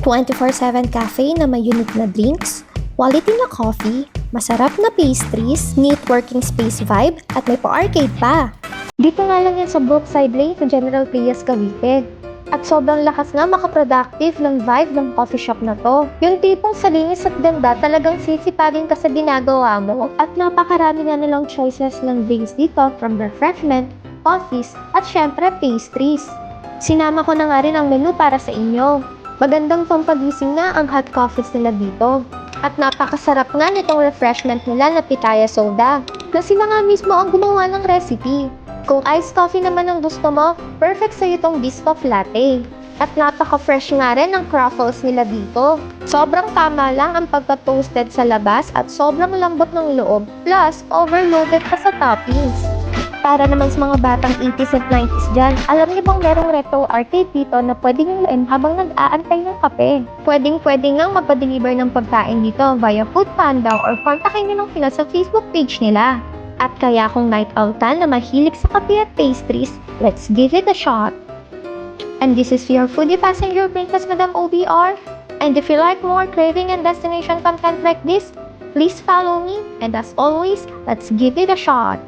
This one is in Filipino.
24/7 cafe na may unique na drinks, quality na coffee, masarap na pastries, neat working space vibe, at may pa-arcade pa. Dito nga lang yan sa Brookside Lane sa General Trias, Cavite. At sobrang lakas nga makaproductive ng vibe ng coffee shop na to. Yung tipong sa linis at ganda talagang sisipagin ka sa ginagawa mo. At napakarami nga nilang choices ng drinks dito from refreshment, coffees, at syempre pastries. Sinama ko na nga rin ang menu para sa inyo. Magandang pampagising na ang hot coffees nila dito. At napakasarap nga nitong refreshment nila na pitaya soda, na sila nga mismo ang gumawa ng recipe. Kung iced coffee naman ang gusto mo, perfect sa'yo itong Biscoff Latte. At napaka-fresh nga rin ng croffles nila dito. Sobrang tama lang ang pagka-toasted sa labas at sobrang lambot ng loob, plus overloaded pa sa toppings. Para naman sa mga batang 80s at 90s dyan, alam niyo bang merong retro arcade dito na pwedeng luin habang nag-aantay ng kape? Pwedeng-pwede nga magpa-deliver ng pagkain dito via Foodpanda or kontakin niyo lang sila sa Facebook page nila. At kaya kung night outan na mahilig sa kape at pastries, let's give it a shot! And this is your foodie passenger princess, Madam OBR. And if you like more craving and destination content like this, please follow me. And as always, let's give it a shot!